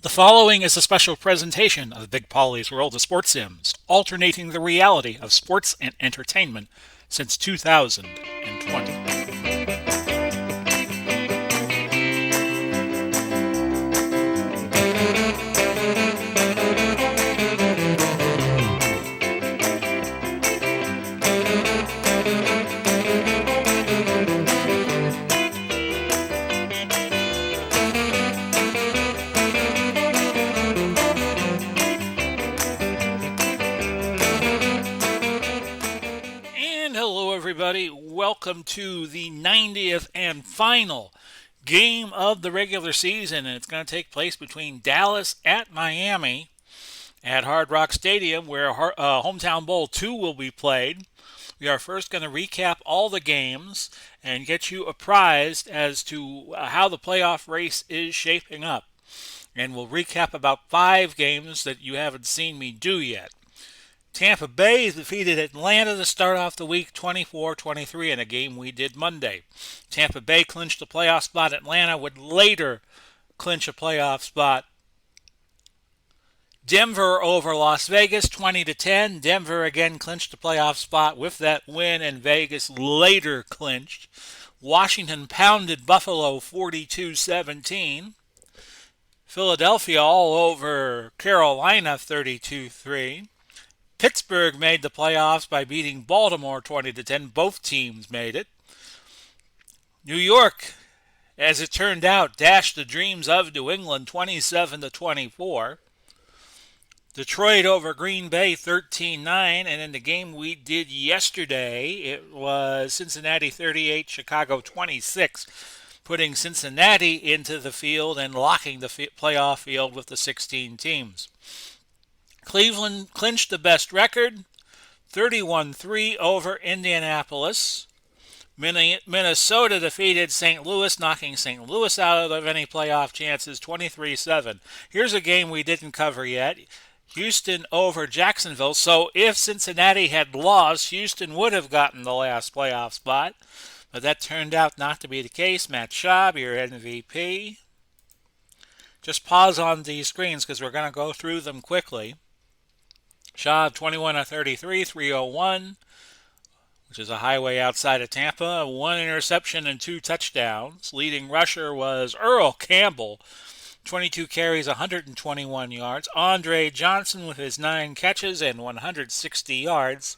The following is a special presentation of Big Polly's World of Sports Sims, alternating the reality of sports and entertainment since 2020. And hello, everybody. Welcome to the 90th and final game of the regular season. And it's going to take place between Dallas at Miami at Hard Rock Stadium, where Hometown Bowl 2 will be played. We are first going to recap all the games and get you apprised as to how the playoff race is shaping up. And we'll recap about 5 games that you haven't seen me do yet. Tampa Bay defeated Atlanta to start off the week 24-23 in a game we did Monday. Tampa Bay clinched a playoff spot. Atlanta would later clinch a playoff spot. Denver over Las Vegas 20-10. Denver again clinched a playoff spot with that win, and Vegas later clinched. Washington pounded Buffalo 42-17. Philadelphia all over Carolina 32-3. Pittsburgh made the playoffs by beating Baltimore 20-10. Both teams made it. New York, as it turned out, dashed the dreams of New England 27-24. Detroit over Green Bay 13-9, and in the game we did yesterday, it was Cincinnati 38, Chicago 26, putting Cincinnati into the field and locking the playoff field with the 16 teams. Cleveland clinched the best record, 31-3 over Indianapolis. Minnesota defeated St. Louis, knocking St. Louis out of any playoff chances, 23-7. Here's a game we didn't cover yet. Houston over Jacksonville. So if Cincinnati had lost, Houston would have gotten the last playoff spot. But that turned out not to be the case. Matt Schaub, your MVP. Just pause on these screens because we're going to go through them quickly. Schaub 21-33, 301, which is a highway outside of Tampa. 1 interception and 2 touchdowns. Leading rusher was Earl Campbell, 22 carries, 121 yards. Andre Johnson with his 9 catches and 160 yards.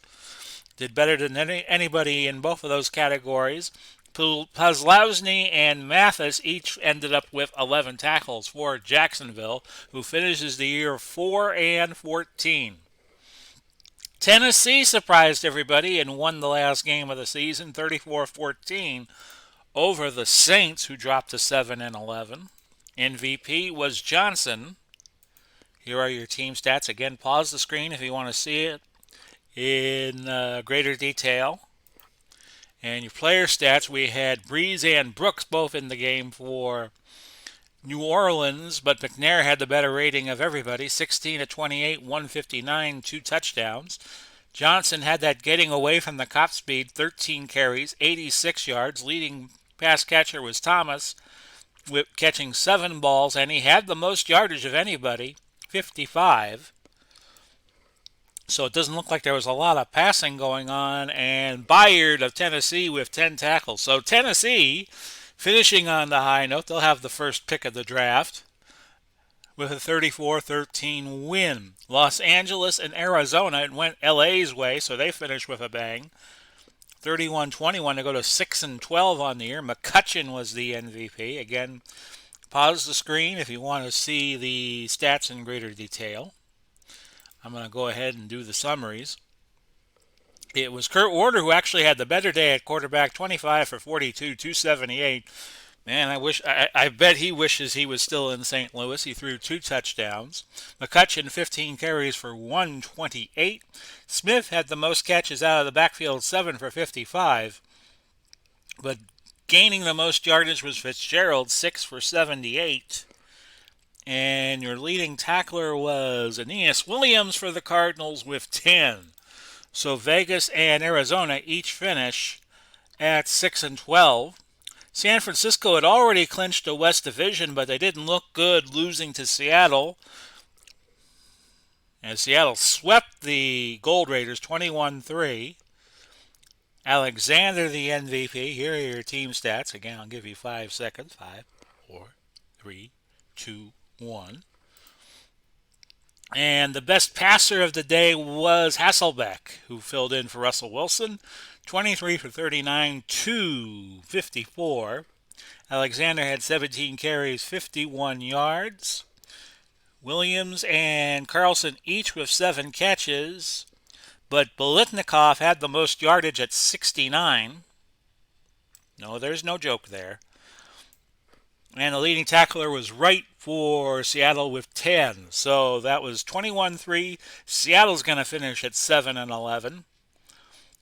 Did better than anybody in both of those categories. Pazlowski and Mathis each ended up with 11 tackles for Jacksonville, who finishes the year 4-14. Tennessee surprised everybody and won the last game of the season, 34-14, over the Saints, who dropped to 7-11. MVP was Johnson. Here are your team stats. Again, pause the screen if you want to see it in greater detail. And your player stats, we had Breeze and Brooks both in the game for New Orleans, but McNair had the better rating of everybody, 16-28, 159, 2 touchdowns. Johnson had that getting away from the cop speed, 13 carries, 86 yards. Leading pass catcher was Thomas, with catching 7 balls, and he had the most yardage of anybody, 55. So it doesn't look like there was a lot of passing going on. And Byard of Tennessee with 10 tackles. So Tennessee, finishing on the high note, they'll have the first pick of the draft with a 34-13 win. Los Angeles and Arizona, it went LA's way, so they finished with a bang. 31-21 to go to 6-12 on the year. McCutcheon was the MVP. Again, pause the screen if you want to see the stats in greater detail. I'm going to go ahead and do the summaries. It was Kurt Warner who actually had the better day at quarterback, 25 for 42, 278. Man, I bet he wishes he was still in St. Louis. He threw 2 touchdowns. McCutcheon, 15 carries for 128. Smith had the most catches out of the backfield, 7 for 55. But gaining the most yardage was Fitzgerald, 6 for 78. And your leading tackler was Aeneas Williams for the Cardinals with 10. So Vegas and Arizona each finish at 6-12. San Francisco had already clinched the West Division, but they didn't look good losing to Seattle. And Seattle swept the Gold Raiders 21-3. Alexander, the MVP. Here are your team stats. Again, I'll give you 5 seconds. 5, 4, 3, 2, 1. And the best passer of the day was Hasselbeck, who filled in for Russell Wilson. 23 for 39, 254. Alexander had 17 carries, 51 yards. Williams and Carlson each with 7 catches. But Bolitnikov had the most yardage at 69. No, there's no joke there. And the leading tackler was Wright for Seattle with 10. So that was 21-3. Seattle's going to finish at 7-11.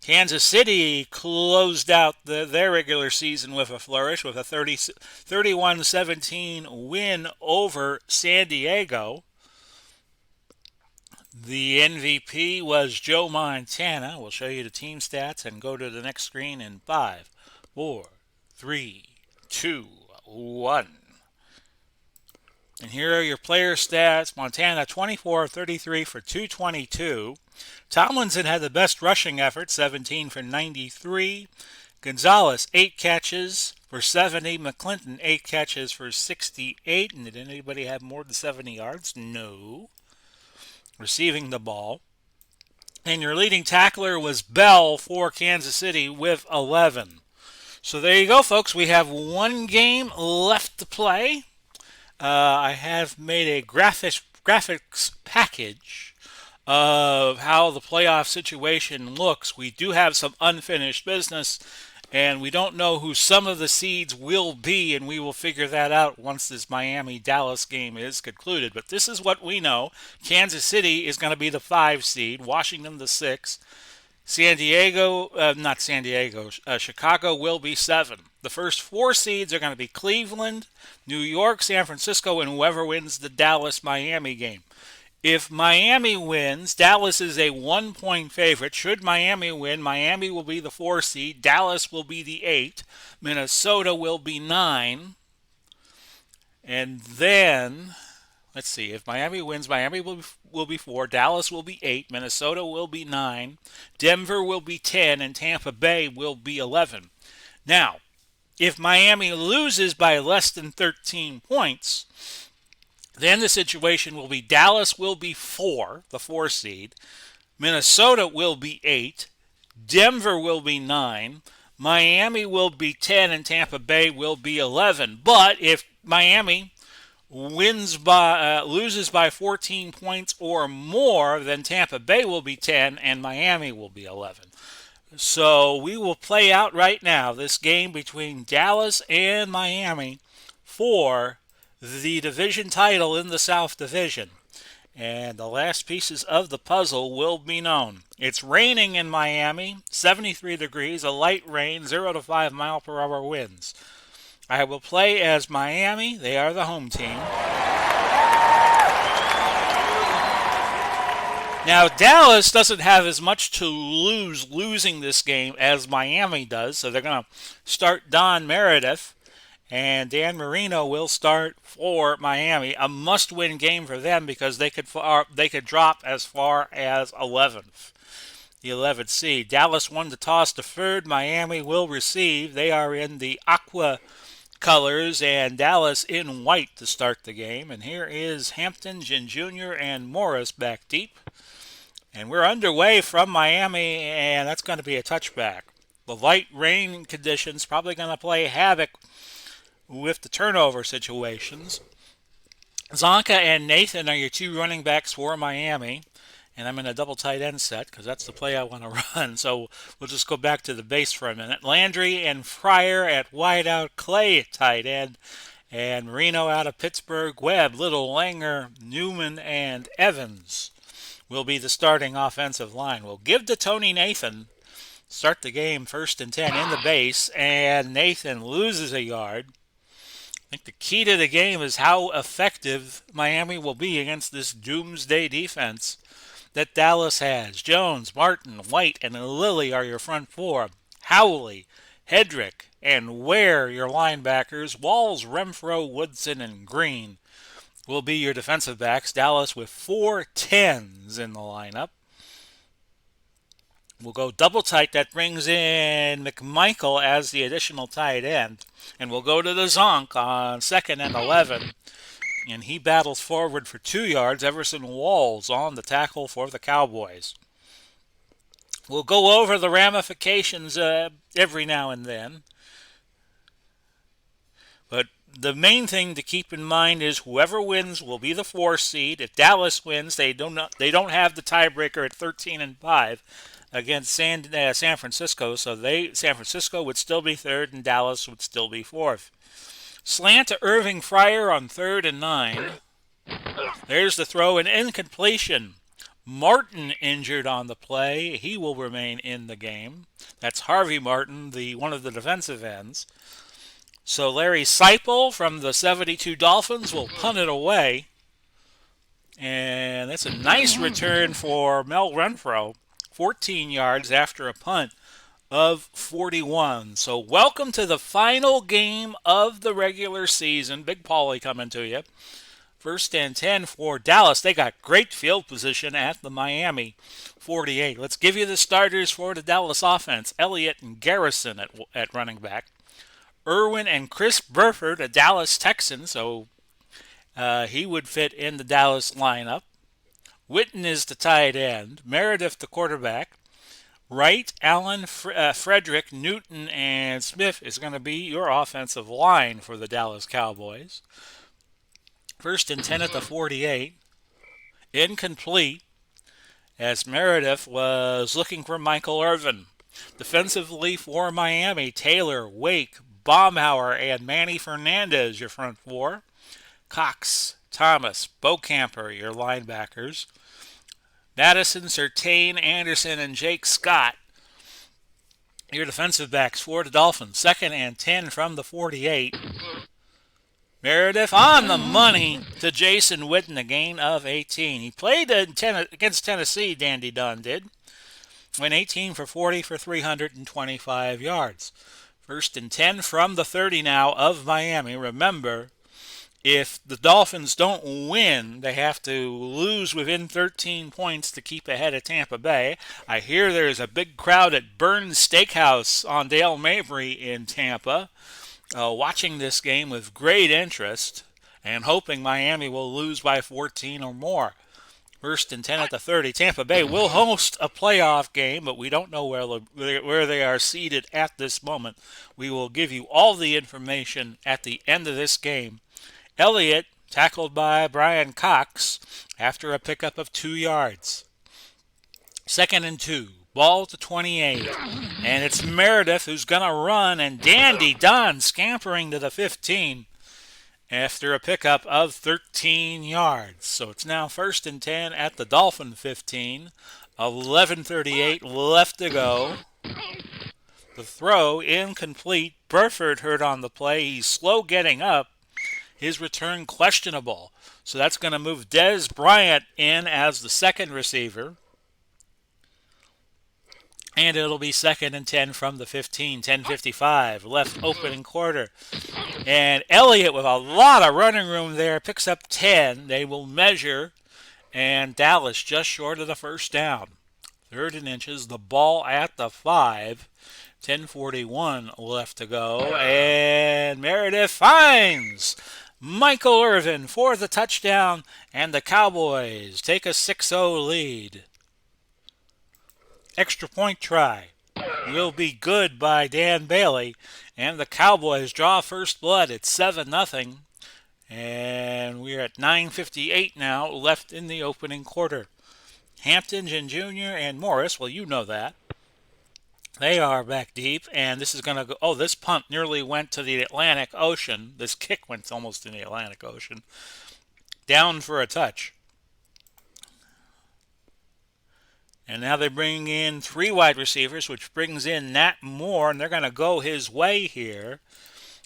Kansas City closed out their regular season with a flourish with a 31-17 win over San Diego. The MVP was Joe Montana. We'll show you the team stats and go to the next screen in 5, 4, 3, 2, 1. And here are your player stats. Montana 24 33 for 222. Tomlinson had the best rushing effort, 17 for 93. Gonzalez 8 catches for 70. McClinton 8 catches for 68. And did anybody have more than 70 yards? No. Receiving the ball. And your leading tackler was Bell for Kansas City with 11. So there you go, folks. We have one game left to play. I have made a graphics package of how the playoff situation looks. We do have some unfinished business, and we don't know who some of the seeds will be, and we will figure that out once this Miami-Dallas game is concluded. But this is what we know. Kansas City is going to be the 5 seed, Washington the 6. Chicago will be 7. The first 4 seeds are going to be Cleveland, New York, San Francisco, and whoever wins the Dallas-Miami game. If Miami wins, Dallas is a 1-point favorite. Should Miami win, Miami will be the 4 seed, Dallas will be the 8, Minnesota will be 9, and then let's see. If Miami wins, Miami will be 4. Dallas will be 8. Minnesota will be 9. Denver will be 10. And Tampa Bay will be 11. Now, if Miami loses by less than 13 points, then the situation will be Dallas will be 4, the 4 seed. Minnesota will be 8. Denver will be 9. Miami will be 10. And Tampa Bay will be 11. But if Miami loses by 14 points or more, then Tampa Bay will be 10 and Miami will be 11. So we will play out right now this game between Dallas and Miami for the division title in the South Division. And the last pieces of the puzzle will be known. It's raining in Miami, 73 degrees, a light rain, 0 to 5 mile per hour winds. I will play as Miami. They are the home team. Now, Dallas doesn't have as much to losing this game as Miami does, so they're going to start Don Meredith, and Dan Marino will start for Miami. A must-win game for them because they could drop as far as 11th. The 11th seed. Dallas won the toss deferred. Miami will receive. They are in the aqua colors and Dallas in white to start the game. And here is Hampton, Gin Jr., and Morris back deep. And we're underway from Miami, and that's going to be a touchback. The light rain conditions probably going to play havoc with the turnover situations. Zonka and Nathan are your 2 running backs for Miami. And I'm in a double tight end set because that's the play I want to run. So we'll just go back to the base for a minute. Landry and Fryer at wideout, Clay at tight end, and Marino out of Pittsburgh. Webb, Little, Langer, Newman, and Evans will be the starting offensive line. We'll give to Tony Nathan. Start the game 1st and 10 in the base, and Nathan loses a yard. I think the key to the game is how effective Miami will be against this doomsday defense that Dallas has. Jones, Martin, White, and Lilly are your front 4. Howley, Hedrick and Ware, your linebackers. Walls, Renfro, Woodson, and Green will be your defensive backs. Dallas with 4 10s in the lineup. We'll go double tight. That brings in McMichael as the additional tight end. And we'll go to the Zonk on 2nd and 11. And he battles forward for 2 yards. Everson Walls on the tackle for the Cowboys. We'll go over the ramifications every now and then. But the main thing to keep in mind is whoever wins will be the 4 seed. If Dallas wins, they don't have the tiebreaker at 13 and 5 against San Francisco. So San Francisco would still be 3rd and Dallas would still be 4th. Slant to Irving Fryer on 3rd and 9. There's the throw, and incompletion. Martin injured on the play. He will remain in the game. That's Harvey Martin, one of the defensive ends. So Larry Seipel from the 72 Dolphins will punt it away. And that's a nice return for Mel Renfro. 14 yards after a punt of 41. So welcome to the final game of the regular season. Big Paulie coming to you. 1st and 10 for Dallas. They got great field position at the Miami 48. Let's give you the starters for the Dallas offense. Elliott and Garrison at running back. Irwin and Chris Burford, a Dallas Texan, so he would fit in the Dallas lineup. Witten is the tight end. Meredith the quarterback. Wright, Allen, Frederick, Newton, and Smith is going to be your offensive line for the Dallas Cowboys. 1st and 10 at the 48. Incomplete, as Meredith was looking for Michael Irvin. Defensively for Miami, Taylor, Wake, Baumhauer, and Manny Fernandez, your front 4. Cox, Thomas, Bocamper, your linebackers. Madison, Surtain, Anderson, and Jake Scott, your defensive backs for the Dolphins. 2nd and 10 from the 48. Meredith on the money to Jason Witten, a gain of 18. He played against Tennessee, Dandy Dunn did. Went 18 for 40 for 325 yards. 1st and 10 from the 30 now of Miami. Remember, if the Dolphins don't win, they have to lose within 13 points to keep ahead of Tampa Bay. I hear there's a big crowd at Burns Steakhouse on Dale Mabry in Tampa, watching this game with great interest and hoping Miami will lose by 14 or more. 1st and 10 at the 30. Tampa Bay will host a playoff game, but we don't know where they are seated at this moment. We will give you all the information at the end of this game. Elliott tackled by Brian Cox after a pickup of 2 yards. 2nd and 2. Ball to 28. And it's Meredith who's going to run, and Dandy Dunn scampering to the 15 after a pickup of 13 yards. So it's now 1st and 10 at the Dolphin 15. 11:38 left to go. The throw incomplete. Burford hurt on the play. He's slow getting up. His return questionable. So that's going to move Des Bryant in as the second receiver. And it'll be 2nd and 10 from the 15. 10:55 left opening quarter. And Elliott, with a lot of running room there, picks up 10. They will measure. And Dallas just short of the 1st down. 3rd and inches. The ball at the 5. 10:41 left to go. And Meredith finds Michael Irvin for the touchdown. And the Cowboys take a 6-0 lead. Extra point try will be good by Dan Bailey, and the Cowboys draw first blood at 7-0, and we're at 9:58 now left in the opening quarter. Hampton, Jr., and Morris, well, you know that. They are back deep, and this is going to go, this punt nearly went to the Atlantic Ocean. This kick went almost in the Atlantic Ocean. Down for a touch. And now they bring in 3 wide receivers, which brings in Nat Moore, and they're going to go his way here.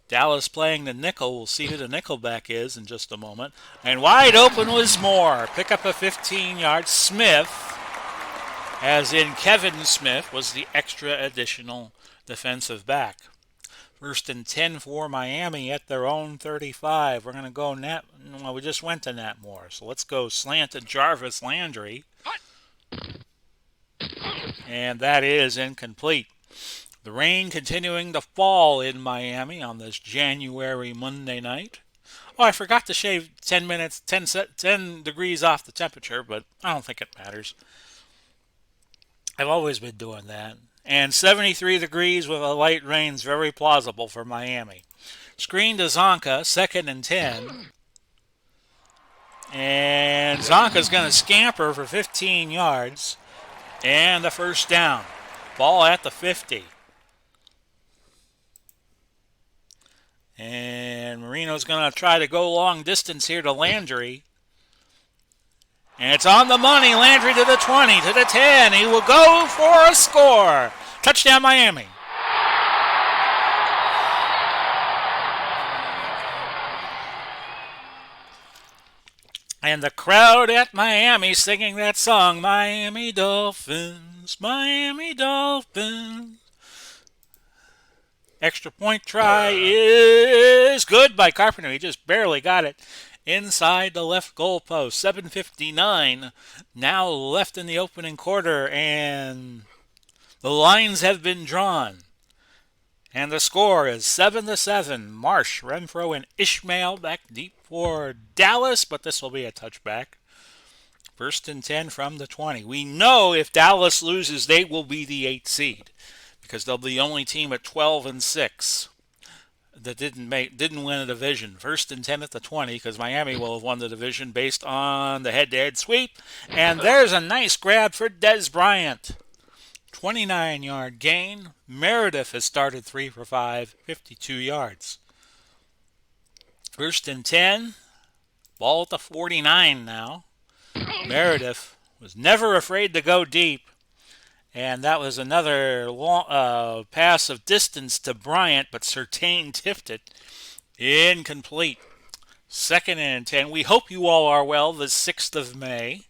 Dallas playing the nickel. We'll see who the nickelback is in just a moment. And wide open was Moore. Pick up a 15-yard. Smith, as in Kevin Smith, was the extra additional defensive back. 1st and 10 for Miami at their own 35. We're going to go we just went to Nat Moore. So let's go slant to Jarvis Landry. And that is incomplete. The rain continuing to fall in Miami on this January Monday night. Oh, I forgot to shave 10 degrees off the temperature, but I don't think it matters. I've always been doing that. And 73 degrees with a light rain is very plausible for Miami. Screen to Zonka, 2nd and 10. And Zonka's going to scamper for 15 yards and a first down. Ball at the 50. And Marino's going to try to go long distance here to Landry. And it's on the money. Landry to the 20, to the 10. He will go for a score. Touchdown, Miami. And the crowd at Miami singing that song, Miami Dolphins, Miami Dolphins. Extra point try is good by Carpenter. He just barely got it inside the left goal post. 7:59 now left in the opening quarter, and the lines have been drawn. And the score is 7-7. Marsh, Renfro, and Ishmael back deep for Dallas, but this will be a touchback. 1st and 10 from the 20. We know if Dallas loses, they will be the 8th seed, because they'll be the only team at 12-6 that didn't win a division. 1st and 10 at the 20, because Miami will have won the division based on the head-to-head sweep. And there's a nice grab for Des Bryant. 29-yard gain. Meredith has started 3 for 5, 52 yards. 1st and 10. Ball at the 49 now. Meredith was never afraid to go deep. And that was another long, pass of distance to Bryant, but Surtain tipped it. Incomplete. 2nd and 10. We hope you all are well the 6th of May.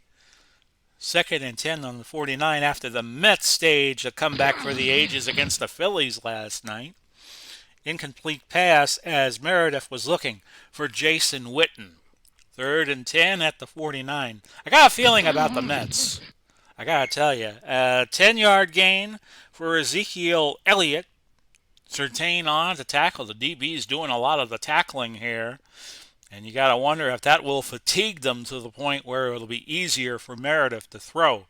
2nd and 10 on the 49 after the Mets staged a comeback for the ages against the Phillies last night. Incomplete pass as Meredith was looking for Jason Witten. 3rd and 10 at the 49. I got a feeling about the Mets. I got to tell you. 10-yard gain for Ezekiel Elliott. Surtain on to tackle. The DB's doing a lot of the tackling here. And you got to wonder if that will fatigue them to the point where it'll be easier for Meredith to throw.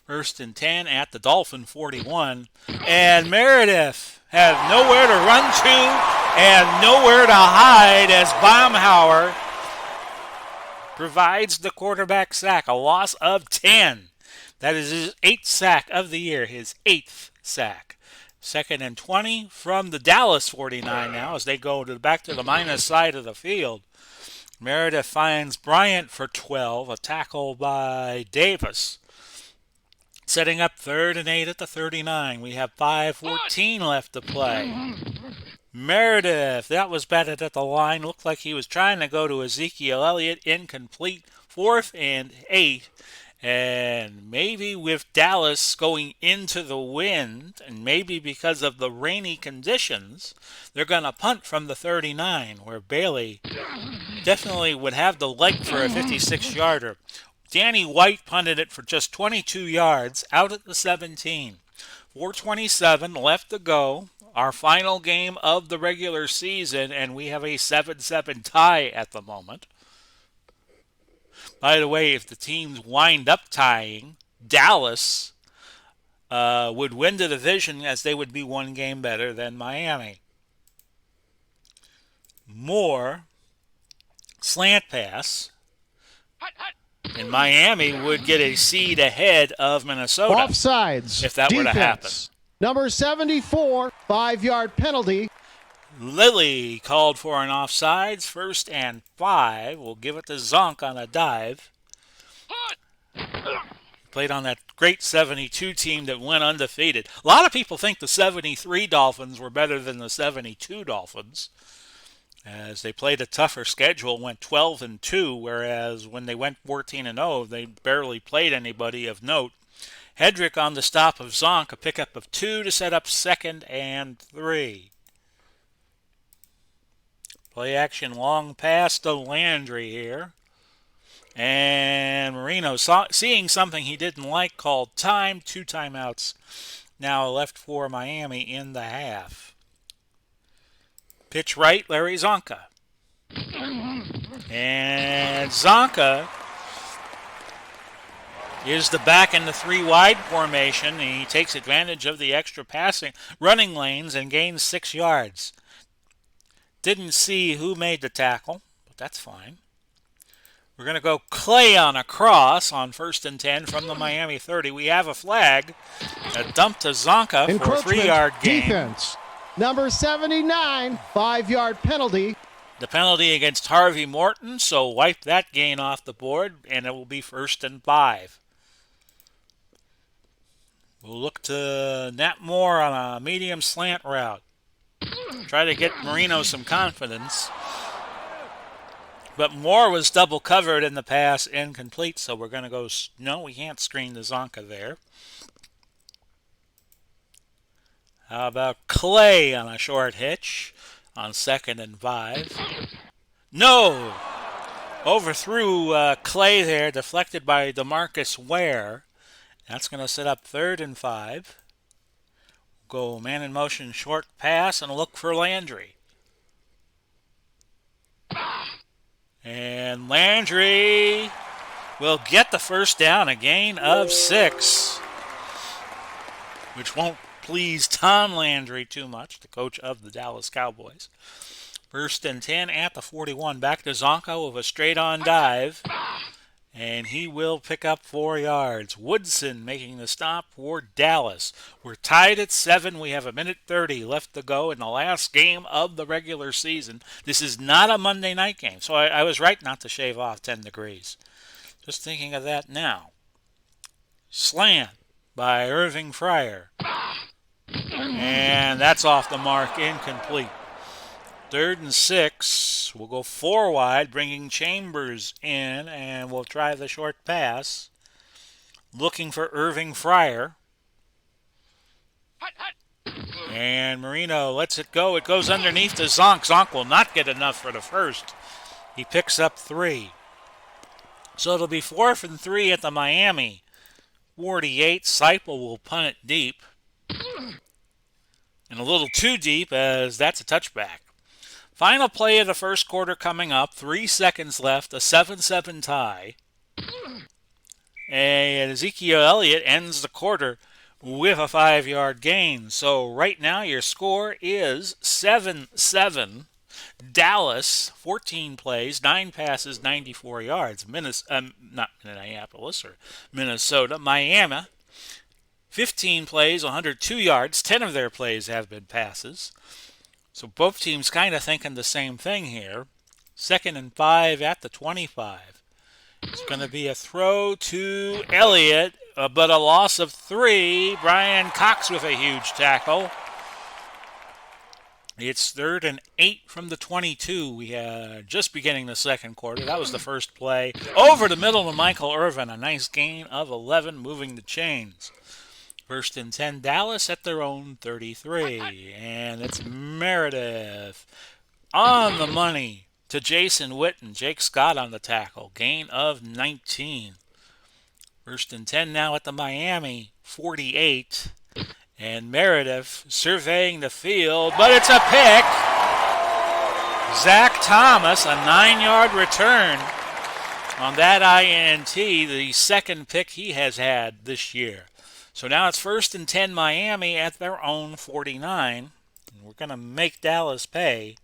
1st and 10 at the Dolphin 41. And Meredith has nowhere to run to and nowhere to hide as Baumhauer provides the quarterback sack. A loss of 10. That is his 8th sack of the year, his 8th sack. 2nd and 20 from the Dallas 49 now as they go back to the minus side of the field. Meredith finds Bryant for 12, a tackle by Davis. Setting up 3rd and 8 at the 39. We have 5:14 left to play. Meredith, that was batted at the line. Looked like he was trying to go to Ezekiel Elliott. Incomplete. 4th and 8. And maybe with Dallas going into the wind, and maybe because of the rainy conditions, they're going to punt from the 39, where Bailey definitely would have the leg for a 56-yarder. Danny White punted it for just 22 yards out at the 17. 4:27 left to go. Our final game of the regular season, and we have a 7-7 tie at the moment. By the way, if the teams wind up tying, Dallas would win the division as they would be one game better than Miami. Moore, slant pass, and Miami would get a seed ahead of Minnesota. Offsides. If that defense. were to happen. Number 74, 5-yard penalty. Lilly called for an offsides. 1st and 5. We'll give it to Zonk on a dive. Played on that great 72 team that went undefeated. A lot of people think the 73 Dolphins were better than the 72 Dolphins, as they played a tougher schedule, went 12-2, whereas when they went 14-0, they barely played anybody of note. Hedrick on the stop of Zonk, a pickup of 2 to set up second and 3. Play action long pass to Landry here. And Marino, seeing something he didn't like, called time. 2 timeouts now left for Miami in the half. Pitch right, Larry Zonka. And Zonka is the back in the 3 wide formation. He takes advantage of the extra passing running lanes and gains 6 yards. Didn't see who made the tackle, but that's fine. We're going to go Clay on a cross on 1st and 10 from the Miami 30. We have a flag. A dump to Zonka for a 3-yard gain. Defense. Number 79, 5-yard penalty. The penalty against Harvey Morton, so wipe that gain off the board, and it will be 1st and 5. We'll look to Nat Moore on a medium slant route. Try to get Marino some confidence. But Moore was double covered in the pass, incomplete, so we're going to go, no, we can't screen the Zonka there. How about Clay on a short hitch on 2nd and 5? No! Overthrew Clay there, deflected by DeMarcus Ware. That's going to set up 3rd and 5. Go man in motion, short pass, and look for Landry. And Landry will get the first down, a gain of 6, which won't please Tom Landry too much, the coach of the Dallas Cowboys. 1st and 10 at the 41. Back to Zonka with a straight-on dive, and he will pick up 4 yards. Woodson making the stop for Dallas. We're tied at 7. We have 1:30 left to go in the last game of the regular season. This is not a Monday night game, so I was right not to shave off 10 degrees. Just thinking of that now. Slant by Irving Fryer. And that's off the mark, incomplete. 3rd and 6. We'll go 4 wide, bringing Chambers in, and we'll try the short pass. Looking for Irving Fryer. And Marino lets it go. It goes underneath to Zonk. Zonk will not get enough for the first. He picks up 3. So it'll be 4th and 3 at the Miami 48. Seipel will punt it deep. And a little too deep, as that's a touchback. Final play of the first quarter coming up. 3 seconds left. A 7-7 tie. And Ezekiel Elliott ends the quarter with a 5-yard gain. So right now your score is 7-7. Dallas, 14 plays, 9 passes, 94 yards. Not Minneapolis or Minnesota. Miami, 15 plays, 102 yards. 10 of their plays have been passes. So both teams kind of thinking the same thing here. 2nd and 5 at the 25. It's going to be a throw to Elliott, but a loss of 3. Brian Cox with a huge tackle. It's 3rd and 8 from the 22. We are just beginning the second quarter. That was the first play. Over the middle to Michael Irvin. A nice gain of 11, moving the chains. 1st and 10, Dallas at their own 33. And it's Meredith on the money to Jason Witten. Jake Scott on the tackle. Gain of 19. 1st and 10 now at the Miami 48. And Meredith surveying the field, but it's a pick. Zach Thomas, a 9-yard return on that INT, the second pick he has had this year. So now it's 1st and 10 Miami at their own 49. And we're going to make Dallas pay.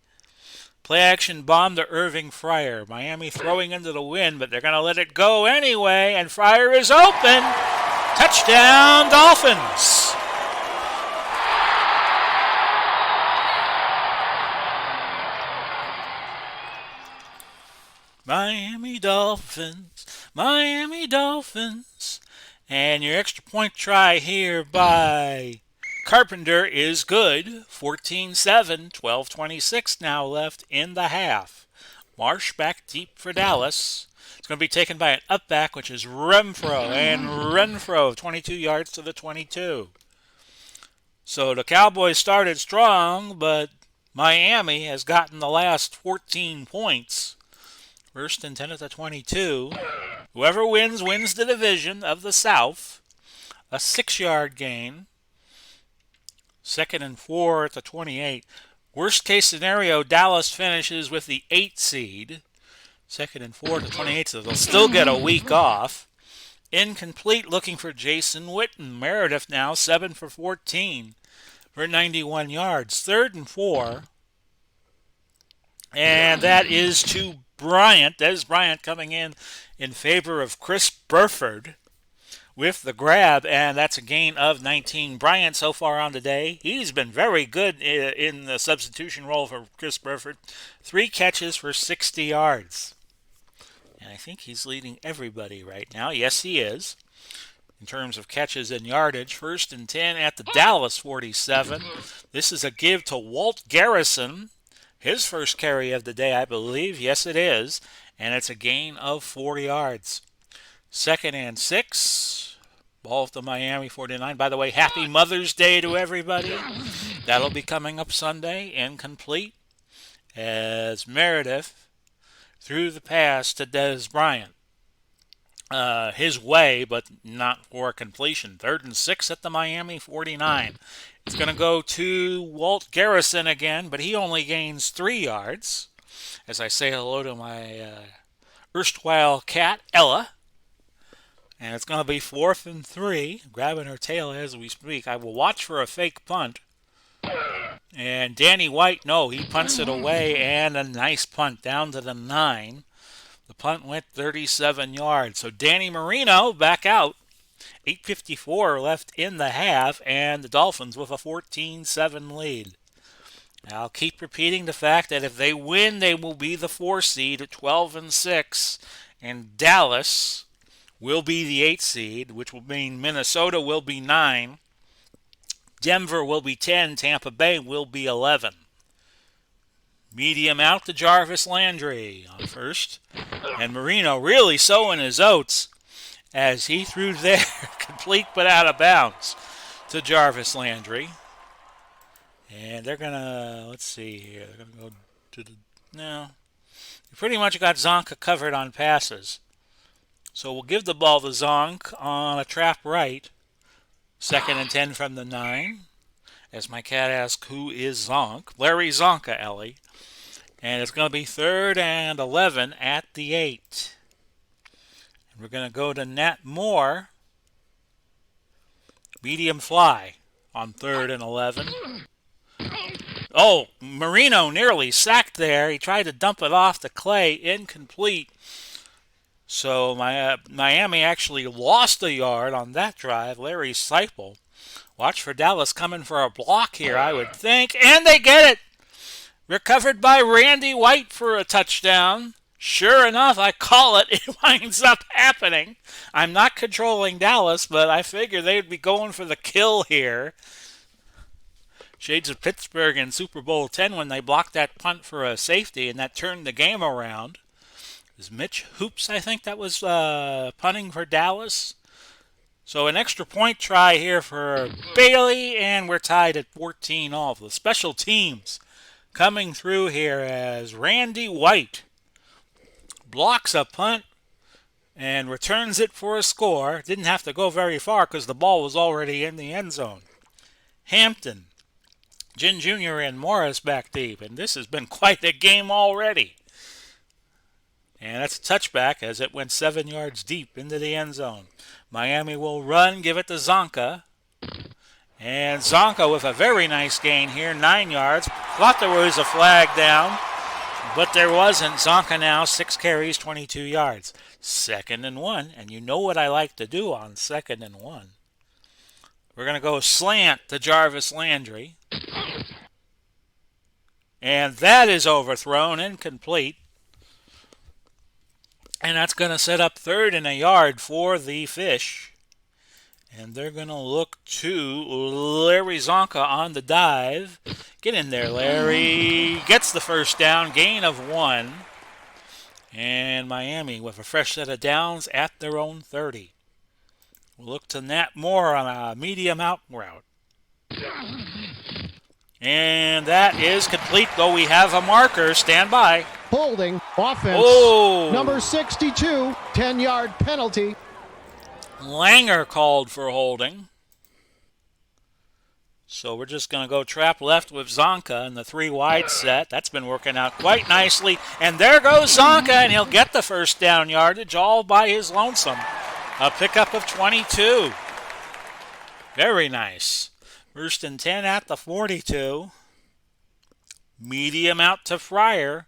Play action bomb to Irving Fryer. Miami throwing into the wind, but they're going to let it go anyway. And Fryer is open. Touchdown, Dolphins. Miami Dolphins, Miami Dolphins. And your extra point try here by Carpenter is good. 14-7, 12:26 now left in the half. Marsh back deep for Dallas. It's going to be taken by an up back, which is Renfro. And Renfro, 22 yards to the 22. So the Cowboys started strong, but Miami has gotten the last 14 points. First and 10 at the 22. Whoever wins the division of the South. A 6-yard gain. Second and 4 at the 28. Worst case scenario, Dallas finishes with the 8 seed. Second and 4 at the 28, so they'll still get a week off. Incomplete, looking for Jason Witten. Meredith now 7 for 14 for 91 yards. Third and 4. And that is to Bryant. Des Bryant coming in favor of Chris Burford with the grab, and that's a gain of 19. Bryant so far on the day, he's been very good in the substitution role for Chris Burford. 3 catches for 60 yards. And I think he's leading everybody right now. Yes, he is. In terms of catches and yardage, first and 10 at the Dallas 47. This is a give to Walt Garrison. His first carry of the day, I believe. Yes, it is. And it's a gain of 4 yards. Second and 6. Ball at the Miami 49. By the way, happy Mother's Day to everybody. That'll be coming up Sunday. Incomplete. As Meredith threw the pass to Des Bryant. His way, but not for completion. Third and 6 at the Miami 49. It's going to go to Walt Garrison again, but he only gains 3 yards. As I say hello to my erstwhile cat, Ella. And it's going to be 4th and 3, grabbing her tail as we speak. I will watch for a fake punt. And Danny White, no, he punts it away, and a nice punt down to the 9. The punt went 37 yards. So Danny Marino back out. 8:54 left in the half, and the Dolphins with a 14-7 lead. I'll keep repeating the fact that if they win, they will be the 4 seed at 12 and 6, and Dallas will be the 8 seed, which will mean Minnesota will be 9, Denver will be 10, Tampa Bay will be 11. Medium out to Jarvis Landry on first, and Marino really sowing his oats as he threw there, complete but out of bounds to Jarvis Landry. And they're going to, let's see here, they're going to go to the, no. You pretty much got Zonka covered on passes. So we'll give the ball to Zonk on a trap right. Second and 10 from the 9. As my cat asks, who is Zonk? Larry Zonka, Ellie. And it's going to be 3rd and 11 at the 8. And we're going to go to Nat Moore. Medium fly on 3rd and 11. Oh, Marino nearly sacked there. He tried to dump it off to Clay. Incomplete. So Miami actually lost a yard on that drive. Larry Seipel. Watch for Dallas coming for a block here, I would think. And they get it. Recovered by Randy White for a touchdown. Sure enough, I call it. It winds up happening. I'm not controlling Dallas, but I figure they'd be going for the kill here. Shades of Pittsburgh in Super Bowl X when they blocked that punt for a safety, and that turned the game around. It was Mitch Hoops, I think, that was punting for Dallas. So an extra point try here for Bailey, and we're tied at 14 all. The special teams coming through here as Randy White blocks a punt and returns it for a score. Didn't have to go very far because the ball was already in the end zone. Hampton, Ginn Jr. and Morris back deep, and this has been quite a game already. And that's a touchback as it went 7 yards deep into the end zone. Miami will run, give it to Zonka. And Zonka with a very nice gain here, 9 yards. Thought there was a flag down, but there wasn't. Zonka now 6 carries, 22 yards. 2nd and 1, and you know what I like to do on 2nd and 1. We're going to go slant to Jarvis Landry. And that is overthrown, incomplete. And that's going to set up 3rd and a yard for the Fish. And they're going to look to Larry Zonka on the dive. Get in there, Larry. Gets the first down, gain of 1. And Miami with a fresh set of downs at their own 30. We'll look to Nat Moore on a medium out route. And that is complete, though we have a marker. Stand by. Holding offense. Oh! Number 62, 10-yard penalty. Langer called for holding. So we're just going to go trap left with Zonka in the 3 wide set. That's been working out quite nicely. And there goes Zonka, and he'll get the first down yardage all by his lonesome. A pickup of 22. Very nice. First and 10 at the 42. Medium out to Fryer.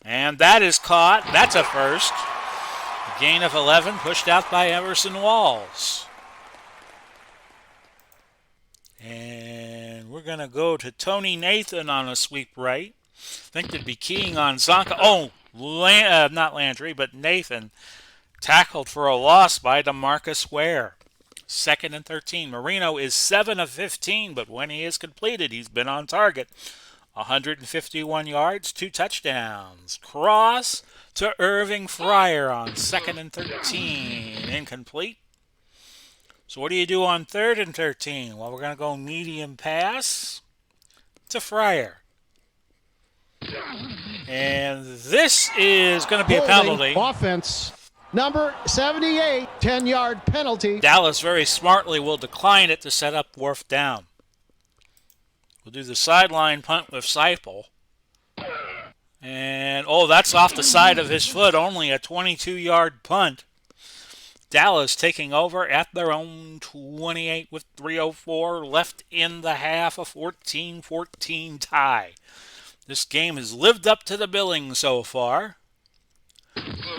And that is caught. That's a first. A gain of 11 pushed out by Everson Walls. And we're going to go to Tony Nathan on a sweep right. Think they'd be keying on Zonka. Oh, not Landry, but Nathan tackled for a loss by DeMarcus Ware. Second and 13. Marino is 7 of 15, but when he is completed, he's been on target. 151 yards, 2 touchdowns. Cross to Irving Fryer on second and 13. Incomplete. So what do you do on third and 13? Well, we're going to go medium pass to Fryer. And this is going to be a penalty. Offense. Number 78, 10-yard penalty. Dallas very smartly will decline it to set up fourth down. We'll do the sideline punt with Seipel. And, that's off the side of his foot. Only a 22-yard punt. Dallas taking over at their own 28 with 3:04 left in the half, a 14-14 tie. This game has lived up to the billing so far.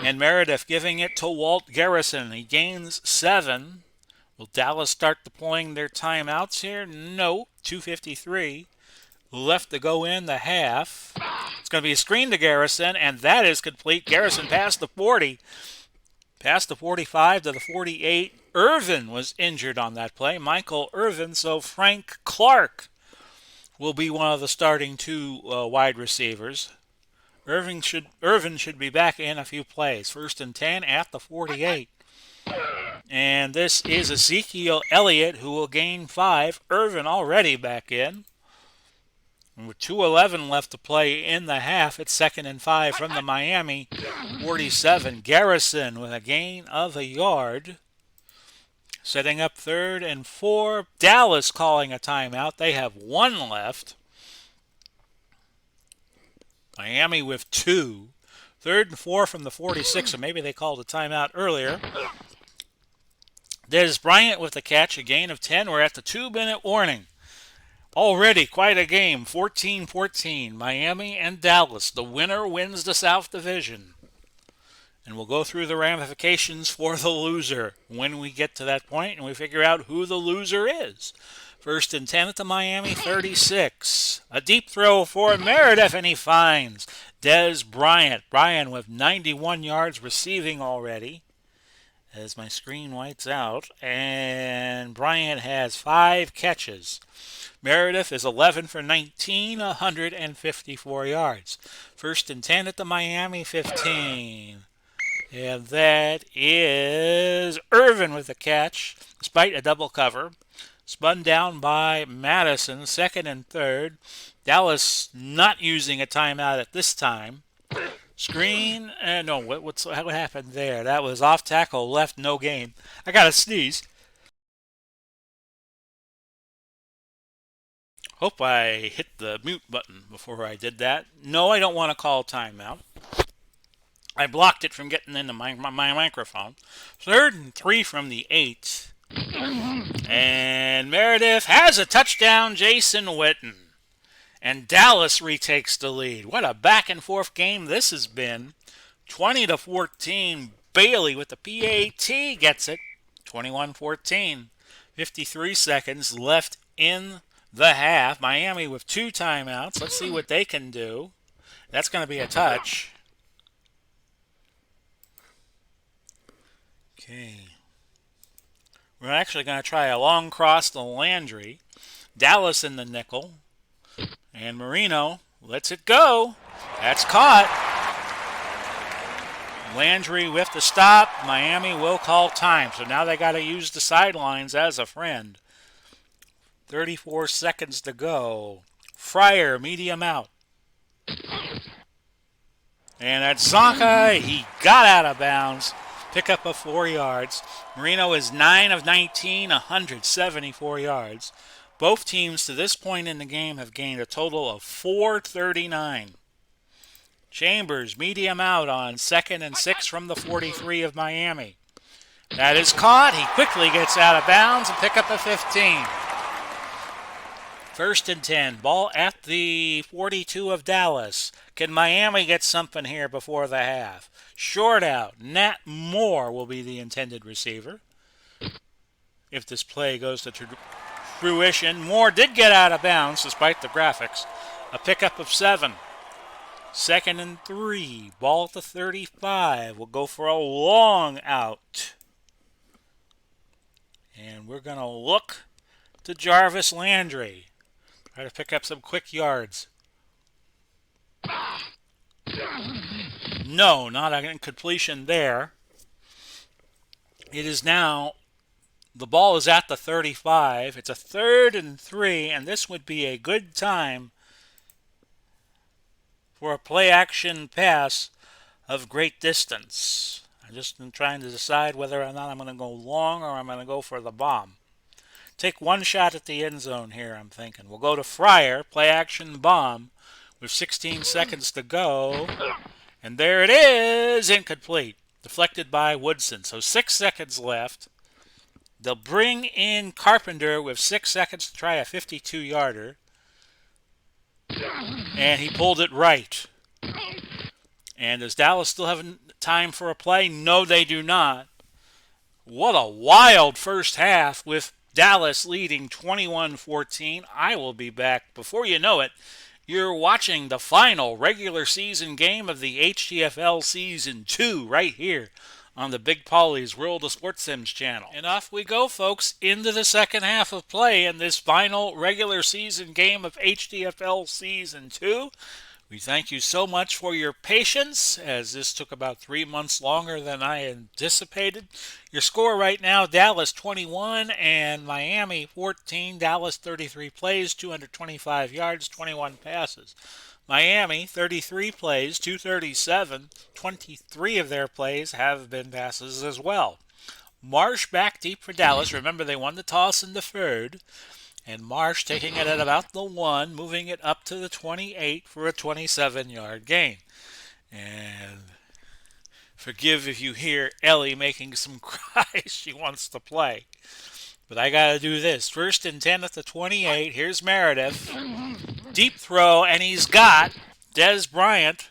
And Meredith giving it to Walt Garrison. He gains 7. Will Dallas start deploying their timeouts here? No. 2:53 left to go in the half. It's going to be a screen to Garrison, and that is complete. Garrison past the 40. Past the 45 to the 48. Irvin was injured on that play. Michael Irvin, so Frank Clark will be one of the starting 2 wide receivers. Irvin should be back in a few plays. First and 10 at the 48. And this is Ezekiel Elliott, who will gain 5. Irvin already back in. And with 2:11 left to play in the half, it's second and 5 from the Miami 47. Garrison with a gain of a yard. Setting up third and 4. Dallas calling a timeout. They have 1 left. Miami with 2. Third and 4 from the 46, so maybe they called a timeout earlier. There's Bryant with the catch, a gain of 10. We're at the 2-minute warning. Already quite a game, 14-14. Miami and Dallas. The winner wins the South Division. And we'll go through the ramifications for the loser when we get to that point and we figure out who the loser is. First and 10 at the Miami 36. A deep throw for Meredith, and he finds Des Bryant. Bryant with 91 yards receiving already. As my screen whites out. And Bryant has 5 catches. Meredith is 11 for 19, 154 yards. First and 10 at the Miami 15. And that is Irvin with the catch, despite a double cover. Spun down by Madison, second and third. Dallas not using a timeout at this time. Screen, what happened there? That was off tackle, left, no gain. I got to sneeze. Hope I hit the mute button before I did that. No, I don't want to call timeout. I blocked it from getting into my microphone. Third and 3 from the 8. And Meredith has a touchdown, Jason Witten. And Dallas retakes the lead. What a back and forth game this has been. 20-14. Bailey with the PAT gets it. 21-14. 53 seconds left in the half. Miami with 2 timeouts. Let's see what they can do. That's going to be a touch. Okay. We're actually going to try a long cross to Landry. Dallas in the nickel. And Marino lets it go. That's caught. Landry with the stop. Miami will call time. So now they got to use the sidelines as a friend. 34 seconds to go. Fryer, medium out. And that's Zonka. He got out of bounds. Pickup of 4 yards. Marino is 9 of 19, 174 yards. Both teams to this point in the game have gained a total of 439. Chambers, medium out on 2nd and 6 from the 43 of Miami. That is caught. He quickly gets out of bounds and pick up a 15. 1st and 10. Ball at the 42 of Dallas. Can Miami get something here before the half? Short out. Nat Moore will be the intended receiver. If this play goes to fruition. Moore did get out of bounds despite the graphics. A pickup of 7. 2nd and 3. Ball at the 35. We'll go for a long out. And we're going to look to Jarvis Landry. Try to pick up some quick yards. No, not a completion there. It is now, the ball is at the 35. It's a 3rd and 3, and this would be a good time for a play-action pass of great distance. I just am trying to decide whether or not I'm going to go long or I'm going to go for the bomb. Take one shot at the end zone here, I'm thinking. We'll go to Fryer, play-action bomb, with 16 seconds to go. And there it is, incomplete. Deflected by Woodson. So 6 seconds left. They'll bring in Carpenter with 6 seconds to try a 52-yarder. And he pulled it right. And does Dallas still have time for a play? No, they do not. What a wild first half with Dallas leading 21-14. I will be back before you know it. You're watching the final regular season game of the HTFL Season 2 right here on the Big Paulie's World of Sports Sims channel. And off we go, folks, into the second half of play in this final regular season game of HTFL Season 2. We thank you so much for your patience, as this took about 3 months longer than I anticipated. Your score right now, Dallas 21 and Miami 14. Dallas 33 plays, 225 yards, 21 passes. Miami 33 plays, 237. 23 of their plays have been passes as well. Marsh back deep for Dallas. Remember, they won the toss and deferred. And Marsh taking it at about the 1, moving it up to the 28 for a 27-yard gain. And forgive if you hear Ellie making some cries. She wants to play. But I got to do this. 1st and 10 at the 28. Here's Meredith. Deep throw, and he's got Des Bryant.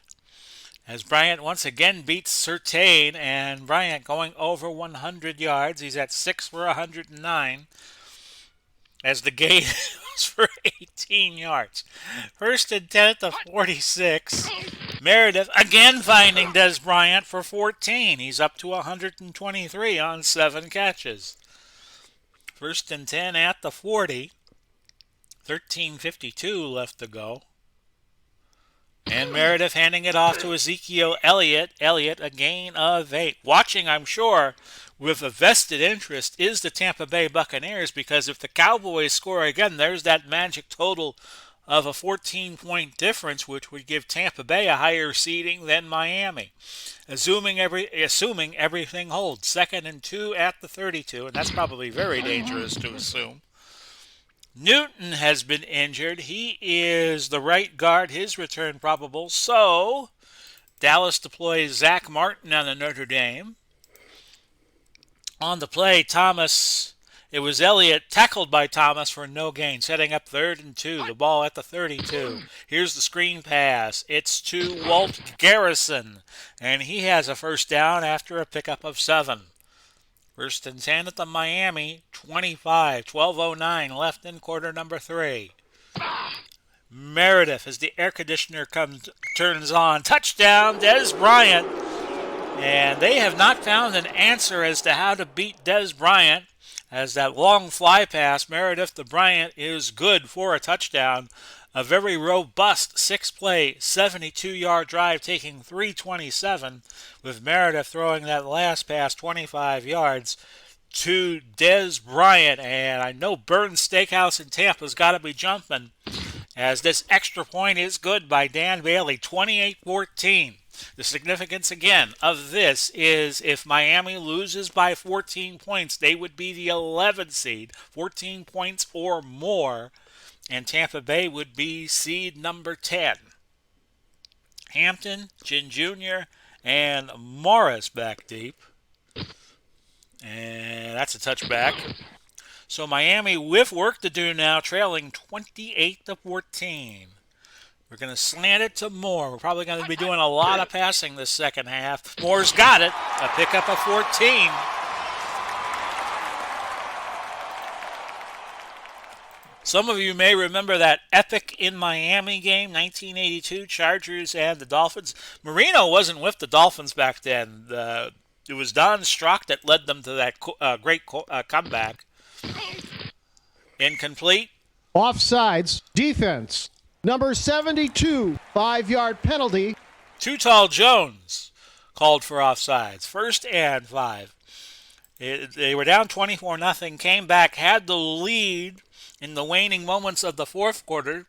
As Bryant once again beats Surtain, and Bryant going over 100 yards. He's at 6 for 109. As the gain was for 18 yards. 1st and 10 at the 46. Meredith again finding Des Bryant for 14. He's up to 123 on 7 catches. 1st and 10 at the 40. 13:52 left to go. And Meredith handing it off to Ezekiel Elliott. Elliott, a gain of 8. Watching, I'm sure, with a vested interest is the Tampa Bay Buccaneers, because if the Cowboys score again, there's that magic total of a 14-point difference, which would give Tampa Bay a higher seeding than Miami. Assuming everything holds. 2nd and 2 at the 32, and that's probably very dangerous to assume. Newton has been injured. He is the right guard. His return probable. So, Dallas deploys Zach Martin on the Notre Dame. On the play, Thomas, it was Elliott tackled by Thomas for no gain, setting up 3rd and 2, the ball at the 32. Here's the screen pass. It's to Walt Garrison, and he has a first down after a pickup of 7. 1st and 10 at the Miami 25, 12:09 left in quarter number 3. Meredith, as the air conditioner turns on. Touchdown, Des Bryant. And they have not found an answer as to how to beat Des Bryant, as that long fly pass, Meredith to Bryant, is good for a touchdown. A very robust six-play, 72-yard drive taking 327 with Meredith throwing that last pass 25 yards to Des Bryant. And I know Burns Steakhouse in Tampa's got to be jumping as this extra point is good by Dan Bailey, 28-14. The significance, again, of this is if Miami loses by 14 points, they would be the 11th seed, 14 points or more, and Tampa Bay would be seed number 10. Hampton, Gin Jr., and Morris back deep. And that's a touchback. So Miami with work to do now, trailing 28-14. We're going to slant it to Moore. We're probably going to be doing a lot of passing this second half. Moore's got it. A pickup of 14. Some of you may remember that epic in Miami game, 1982, Chargers and the Dolphins. Marino wasn't with the Dolphins back then. It was Don Strock that led them to that great comeback. Incomplete. Offsides. Defense. Number 72, 5-yard penalty. Too Tall Jones called for offsides. 1st and 5. They were down 24-0, came back, had the lead in the waning moments of the fourth quarter.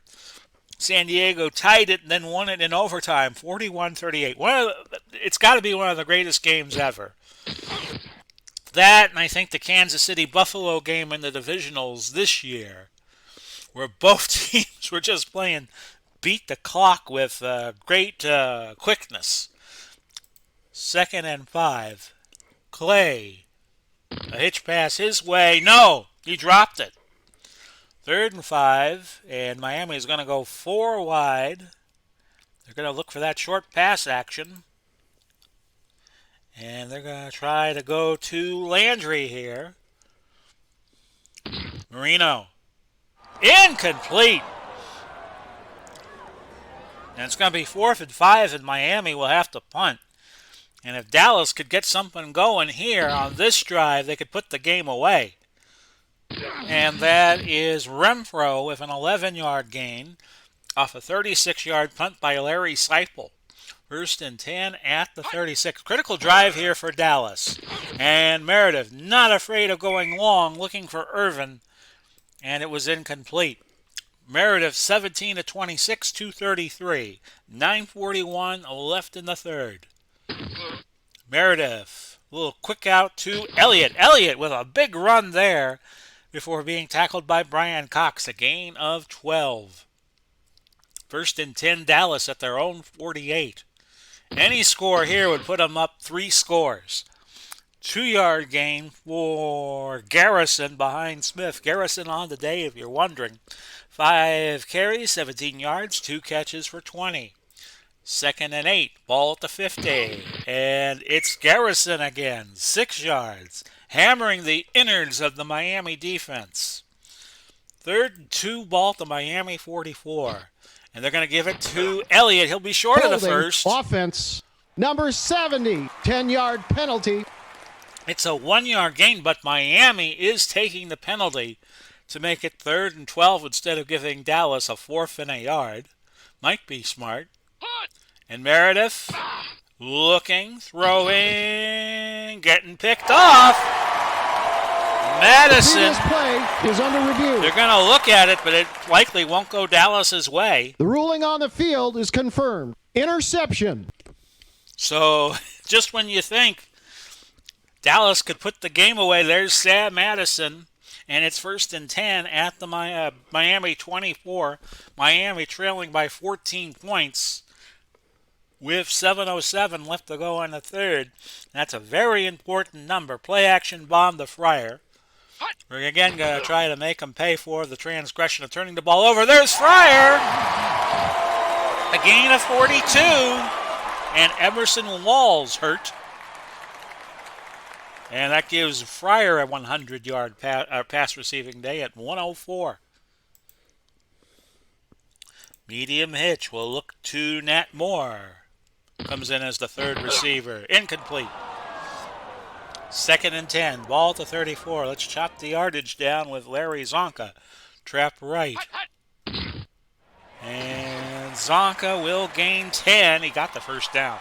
San Diego tied it and then won it in overtime, 41-38. It's got to be one of the greatest games ever. That, and I think the Kansas City-Buffalo game in the divisionals this year, where both teams were just playing beat the clock with great quickness. 2nd and 5. Clay. A hitch pass his way. No, he dropped it. 3rd and 5, and Miami is going to go 4 wide. They're going to look for that short pass action. And they're going to try to go to Landry here. Marino. Incomplete. And it's going to be 4th and 5, and Miami will have to punt. And if Dallas could get something going here on this drive, they could put the game away. And that is Renfro with an 11-yard gain off a 36-yard punt by Larry Seipel. 1st and 10 at the 36. Critical drive here for Dallas. And Meredith not afraid of going long, looking for Irvin. And it was incomplete. Meredith 17-26, 233. 9:41 left in the third. Meredith, a little quick out to Elliott. Elliott with a big run there before being tackled by Brian Cox. A gain of 12. 1st and 10, Dallas at their own 48. Any score here would put them up 3 scores. 2-yard gain for Garrison behind Smith. Garrison on the day, if you're wondering. 5 carries, 17 yards, 2 catches for 20. 2nd and 8, ball at the 50. And it's Garrison again, 6 yards, hammering the innards of the Miami defense. 3rd and 2, ball at the Miami 44. And they're going to give it to Elliott. He'll be short of the first. Offense. Number 70, 10-yard penalty. It's a 1-yard gain, but Miami is taking the penalty to make it 3rd and 12 instead of giving Dallas a 4th and a yard. Might be smart. And Meredith looking, throwing, getting picked off. Madison. This play is under review. They're going to look at it, but it likely won't go Dallas's way. The ruling on the field is confirmed. Interception. So just when you think Dallas could put the game away, there's Sam Madison, and it's 1st and 10 at the Miami 24. Miami trailing by 14 points with 7:07 left to go in the third. That's a very important number. Play action bomb to Fryer. We're again going to try to make him pay for the transgression of turning the ball over. There's Fryer. A gain of 42. And Emerson Wall's hurt. And that gives Fryer a 100-yard pass receiving day at 104. Medium hitch will look to Nat Moore. Comes in as the third receiver. Incomplete. 2nd and 10. Ball to 34. Let's chop the yardage down with Larry Zonka. Trap right. And Zonka will gain 10. He got the first down.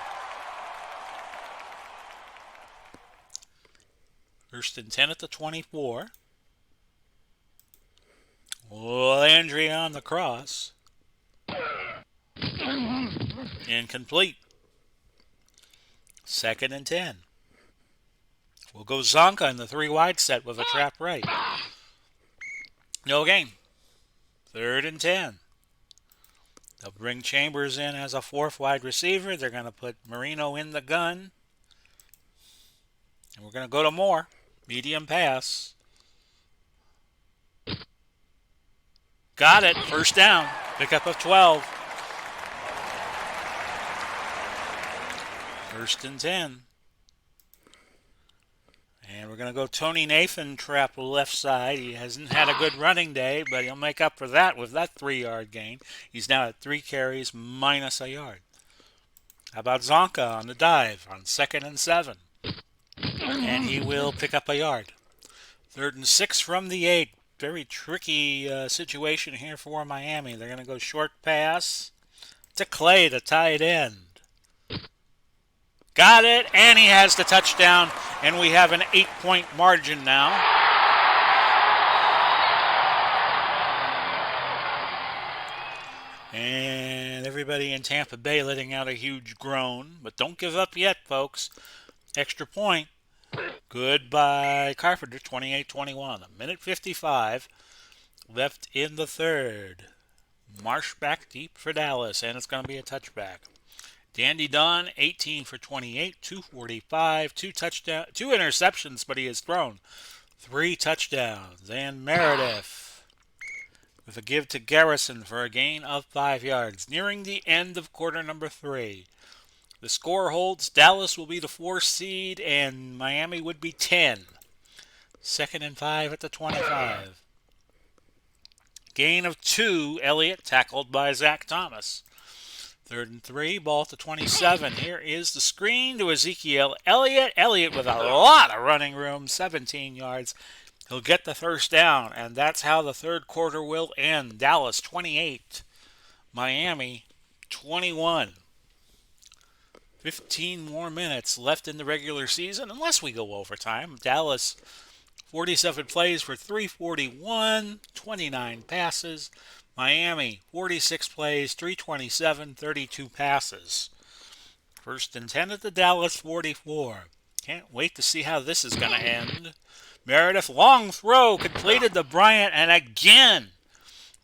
1st and 10 at the 24. Landry on the cross. Incomplete. 2nd and 10. We'll go Zonka in the 3 wide set with a trap right. No gain. 3rd and 10. They'll bring Chambers in as a 4th wide receiver. They're going to put Marino in the gun. And we're going to go to Moore. Medium pass. Got it. First down. Pickup of 12. 1st and 10. And we're going to go Tony Nathan trap left side. He hasn't had a good running day, but he'll make up for that with that 3-yard gain. He's now at 3 carries minus a yard. How about Zonka on the dive on 2nd and 7? And he will pick up a yard. 3rd and 6 from the 8. Very tricky situation here for Miami. They're going to go short pass to Clay, the tight end. Got it, and he has the touchdown, and we have an 8-point margin now. And everybody in Tampa Bay letting out a huge groan, but don't give up yet, folks. Extra point. Good by Carpenter, 28-21. 1:55 left in the 3rd. Marsh back deep for Dallas, and it's going to be a touchback. Dandy Dunn, 18 for 28, 245, 2 interceptions, but he has thrown 3 touchdowns. And Meredith with a give to Garrison for a gain of 5 yards. Nearing the end of quarter number 3. The score holds. Dallas will be the 4 seed, and Miami would be 10. 2nd and 5 at the 25. Gain of 2. Elliott tackled by Zach Thomas. 3rd and 3, ball at the 27. Here is the screen to Ezekiel Elliott. Elliott with a lot of running room, 17 yards. He'll get the first down, and that's how the 3rd quarter will end. Dallas 28, Miami 21. 15 more minutes left in the regular season, unless we go overtime. Dallas, 47 plays for 341, 29 passes. Miami, 46 plays, 327, 32 passes. 1st and 10 at the Dallas 44. Can't wait to see how this is going to end. Meredith, long throw, completed to Bryant, and again,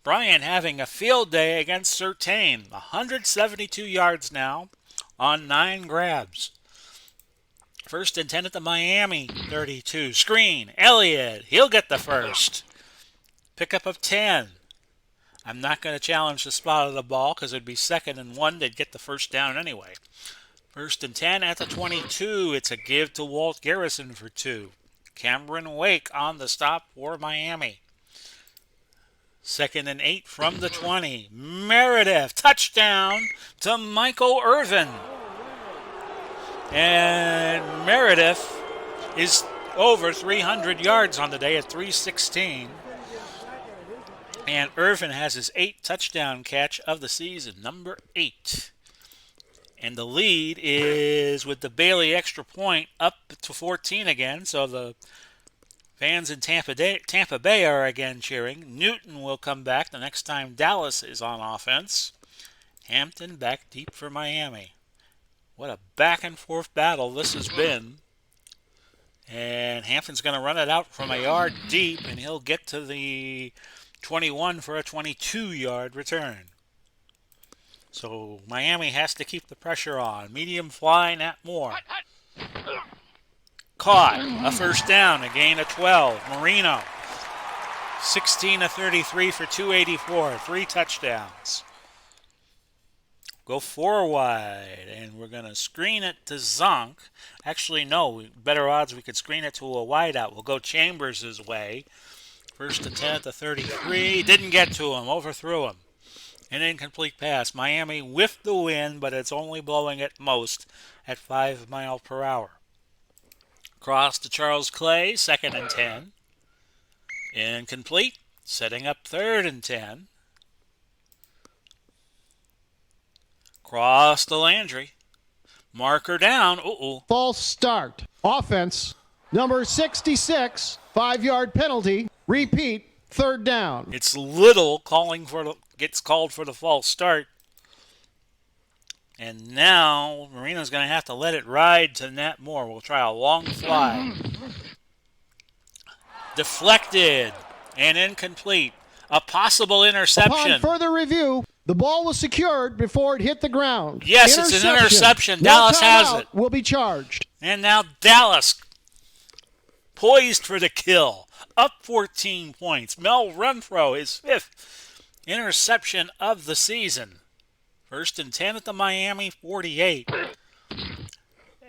Bryant having a field day against Surtain. 172 yards now on 9 grabs. 1st and 10 at the Miami 32. Screen, Elliott, he'll get the first. Pickup of 10. I'm not going to challenge the spot of the ball because it would be 2nd and 1. They'd get the first down anyway. 1st and 10 at the 22. It's a give to Walt Garrison for 2. Cameron Wake on the stop for Miami. 2nd and 8 from the 20. Meredith, touchdown to Michael Irvin. And Meredith is over 300 yards on the day at 316. And Irvin has his 8th touchdown catch of the season, number 8. And the lead is with the Bailey extra point up to 14 again. So the fans in Tampa Bay are again cheering. Newton will come back the next time Dallas is on offense. Hampton back deep for Miami. What a back and forth battle this has been. And Hampton's going to run it out from a yard deep, and he'll get to the 21 for a 22-yard return. So Miami has to keep the pressure on. Medium fly, Nat Moore. Caught. A first down, a gain of 12. Marino, 16 of 33 for 284, 3 touchdowns. Go 4 wide, and we're going to screen it to Zonk. Actually, no, better odds we could screen it to a wideout. We'll go Chambers' way. 1st and 10 at the 33. Didn't get to him. Overthrew him. An incomplete pass. Miami with the wind, but it's only blowing at most at 5 miles per hour. Cross to Charles Clay. 2nd and 10. Incomplete. Setting up 3rd and 10. Cross to Landry. Marker down. Uh-oh. False start. Offense. Number 66. 5-yard penalty. Repeat. Third down. It's Little gets called for the false start. And now Marino's going to have to let it ride to Nat Moore. We'll try a long fly. Deflected and incomplete. A possible interception. Upon further review, the ball was secured before it hit the ground. Yes, it's an interception. Dallas has it. Will be charged. And now Dallas poised for the kill. Up 14 points. Mel Renfro, his 5th interception of the season. 1st and 10 at the Miami 48.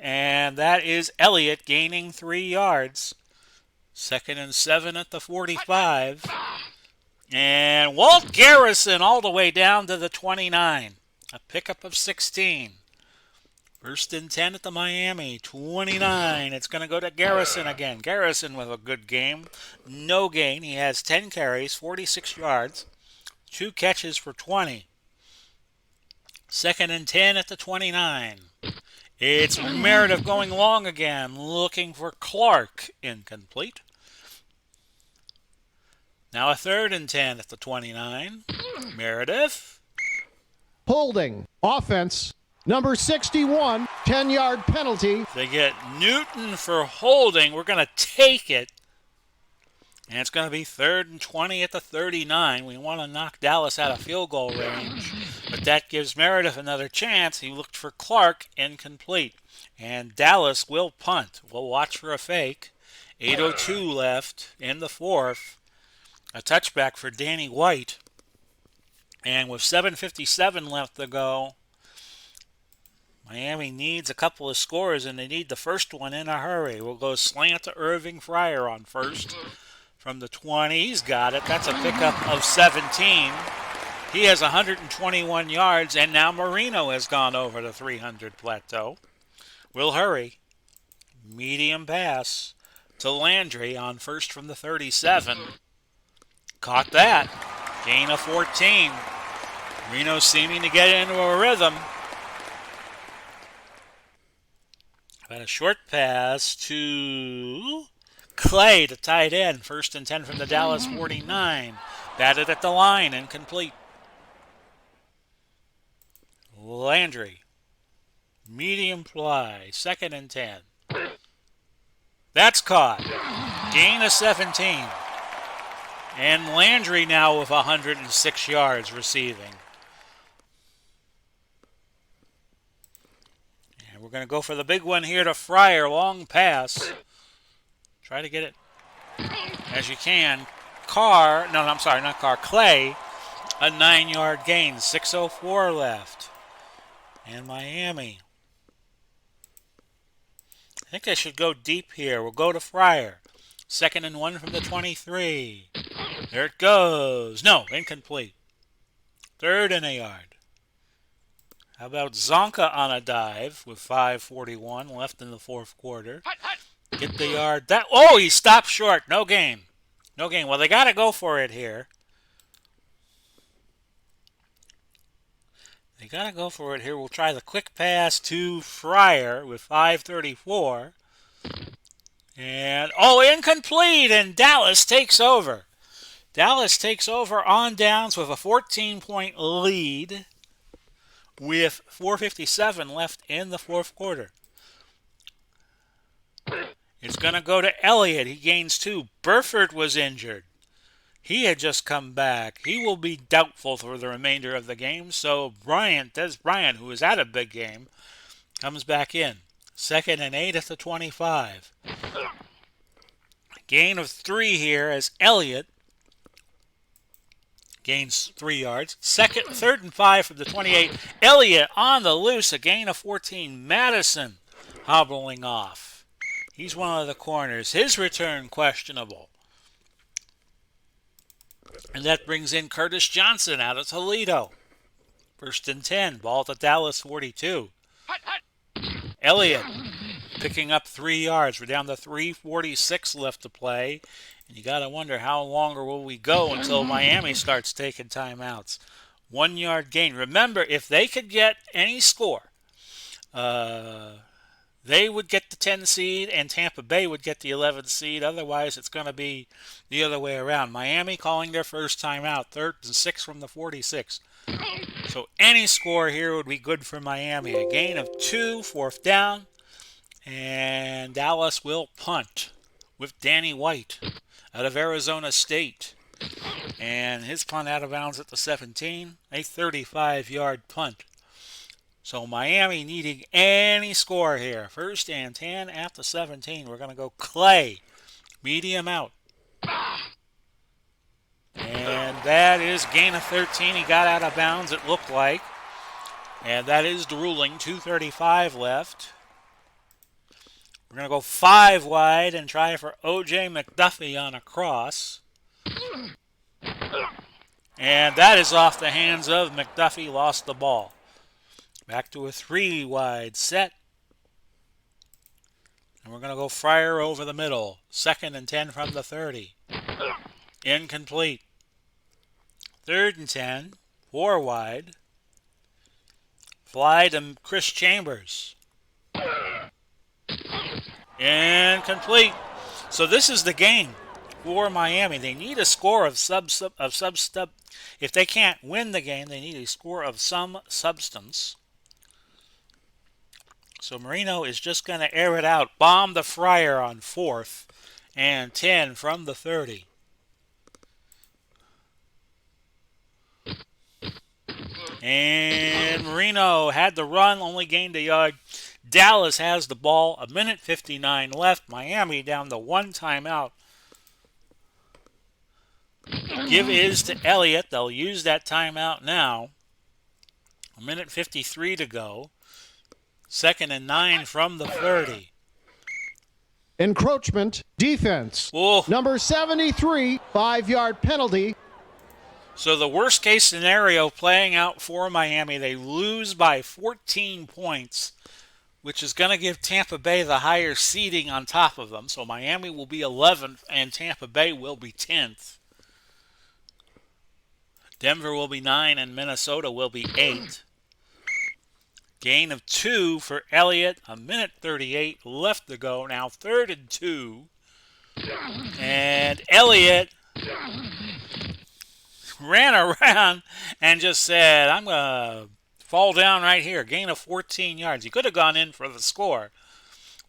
And that is Elliott gaining 3 yards. 2nd and 7 at the 45. And Walt Garrison all the way down to the 29. A pickup of 16. 1st and 10 at the Miami 29. It's going to go to Garrison again. Garrison with a good game. No gain. He has 10 carries, 46 yards, 2 catches for 20. 2nd and 10 at the 29. It's Meredith going long again, looking for Clark. Incomplete. Now a 3rd and 10 at the 29. Meredith. Holding. Offense. Number 61. 10-yard penalty. They get Newton for holding. We're going to take it. And it's going to be 3rd and 20 at the 39. We want to knock Dallas out of field goal range. But that gives Meredith another chance. He looked for Clark. Incomplete. And Dallas will punt. We'll watch for a fake. 8:02 left in the 4th. A touchback for Danny White. And with 7:57 left to go, Miami needs a couple of scores, and they need the first one in a hurry. We'll go slant to Irving Fryer on first. From the 20, he's got it. That's a pickup of 17. He has 121 yards, and now Marino has gone over the 300 plateau. We'll hurry. Medium pass to Landry on first from the 37. Caught that. Gain of 14. Marino seeming to get into a rhythm. But a short pass to Clay, the tight end. 1st and 10 from the Dallas 49. Batted at the line, incomplete. Landry. Medium fly. 2nd and 10. That's caught. Gain of 17. And Landry now with 106 yards receiving. And we're going to go for the big one here to Fryer. Long pass. Try to get it as you can. Clay, a 9-yard gain. 6:04 left. And Miami. I think they should go deep here. We'll go to Fryer. 2nd and 1 from the 23. There it goes. No, incomplete. 3rd and a yard. How about Zonka on a dive with 5:41 left in the 4th quarter? Get the yard. He stopped short. No gain. No gain. Well, they got to go for it here. We'll try the quick pass to Fryer with 5:34. And, incomplete, and Dallas takes over. Dallas takes over on downs with a 14-point lead with 4:57 left in the 4th quarter. It's going to go to Elliott. He gains 2. Burford was injured. He had just come back. He will be doubtful for the remainder of the game, so Des Bryant, who was at a big game, comes back in. 2nd and 8 at the 25. Gain of 3 here as Elliott gains 3 yards. 3rd and 5 from the 28. Elliott on the loose, a gain of 14. Madison hobbling off. He's one of the corners. His return questionable. And that brings in Curtis Johnson out of Toledo. 1st and 10. Ball at the Dallas 42. Elliott picking up 3 yards. We're down to 3:46 left to play. And you got to wonder how longer will we go until Miami starts taking timeouts. 1 yard gain. Remember, if they could get any score, they would get the 10 seed and Tampa Bay would get the 11 seed. Otherwise, it's going to be the other way around. Miami calling their first time out, 3rd and 6 from the 46. So any score here would be good for Miami. A gain of 2, 4th down, and Dallas will punt with Danny White out of Arizona State. And his punt out of bounds at the 17, a 35-yard punt. So Miami needing any score here. 1st and 10 at the 17. We're going to go Clay. Medium out. And that is gain of 13. He got out of bounds, it looked like. And that is the ruling. 2:35 left. We're going to go 5 wide and try for O.J. McDuffie on a cross. And that is off the hands of McDuffie. Lost the ball. Back to a 3 wide set. And we're going to go Fryer over the middle. 2nd and 10 from the 30. Incomplete. 3rd and 10. 4 wide. Fly to Chris Chambers. Incomplete. So this is the game for Miami. They need a score of sub. If they can't win the game, they need a score of some substance. So Marino is just going to air it out. Bomb the Fryer on 4th and 10 from the 30. And Marino had the run, only gained a yard. Dallas has the ball, 1:59 left. Miami down to 1 timeout. Give is to Elliott. They'll use that timeout now. 1:53 to go. 2nd and 9 from the 30. Encroachment defense. Oh. Number 73, 5-yard penalty. So the worst case scenario playing out for Miami, they lose by 14 points, which is going to give Tampa Bay the higher seeding on top of them. So Miami will be 11th and Tampa Bay will be 10th. Denver will be 9 and Minnesota will be 8. Gain of 2 for Elliott. 1:38 left to go. Now 3rd and 2. And Elliott ran around and just said, I'm going to fall down right here. Gain of 14 yards. He could have gone in for the score,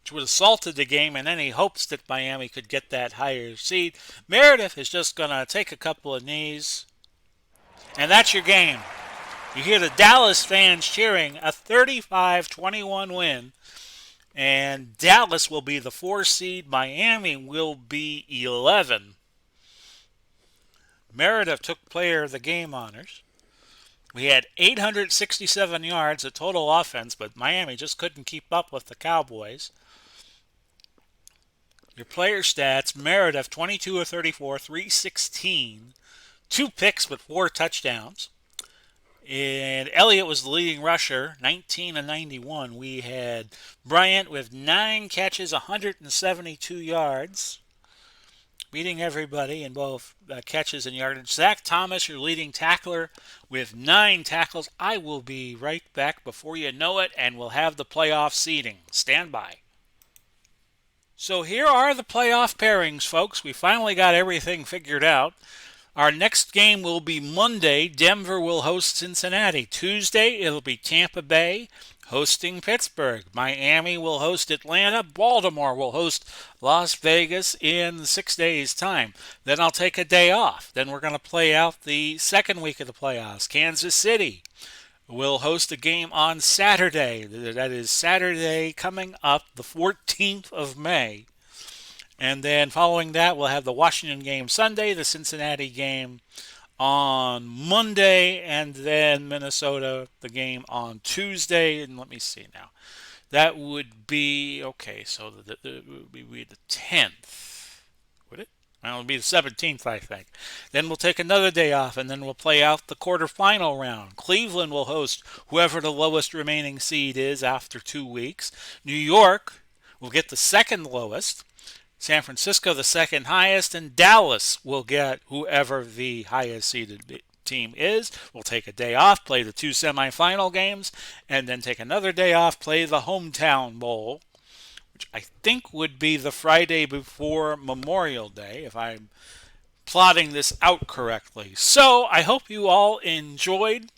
which would have salted the game, and then he hopes that Miami could get that higher seed. Meredith is just going to take a couple of knees, and that's your game. You hear the Dallas fans cheering, a 35-21 win, and Dallas will be the 4 seed. Miami will be 11. Meredith took player of the game honors. We had 867 yards of total offense, but Miami just couldn't keep up with the Cowboys. Your player stats, Meredith 22 of 34, 316, 2 picks with 4 touchdowns. And Elliott was the leading rusher, 19 and 91. We had Bryant with 9 catches, 172 yards, beating everybody in both catches and yardage. Zach Thomas, your leading tackler, with 9 tackles. I will be right back before you know it, and we'll have the playoff seeding. Stand by. So here are the playoff pairings, folks. We finally got everything figured out. Our next game will be Monday. Denver will host Cincinnati. Tuesday, it'll be Tampa Bay hosting Pittsburgh. Miami will host Atlanta. Baltimore will host Las Vegas in 6 days' time. Then I'll take a day off. Then we're going to play out the second week of the playoffs. Kansas City will host a game on Saturday. That is Saturday coming up, the 14th of May. And then following that, we'll have the Washington game Sunday, the Cincinnati game on Monday, and then Minnesota, the game on Tuesday. And let me see now. That would be, okay, so it would be the 10th. Would it? Well, it would be the 17th, I think. Then we'll take another day off, and then we'll play out the quarterfinal round. Cleveland will host whoever the lowest remaining seed is after 2 weeks. New York will get the second lowest. San Francisco the second highest, and Dallas will get whoever the highest seeded team is. We'll take a day off, play the two semifinal games, and then take another day off, play the hometown bowl, which I think would be the Friday before Memorial Day, if I'm plotting this out correctly. So I hope you all enjoyed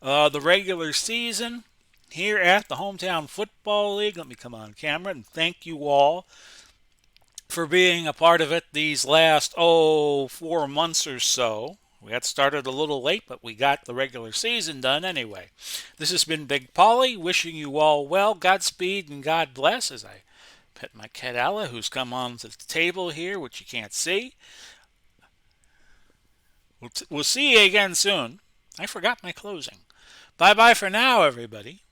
the regular season here at the Hometown Football League. Let me come on camera and thank you all for being a part of it these last, 4 months or so. We got started a little late, but we got the regular season done anyway. This has been Big Polly, wishing you all well, Godspeed, and God bless as I pet my cat Ella, who's come on to the table here, which you can't see. We'll see you again soon. I forgot my closing. Bye-bye for now, everybody.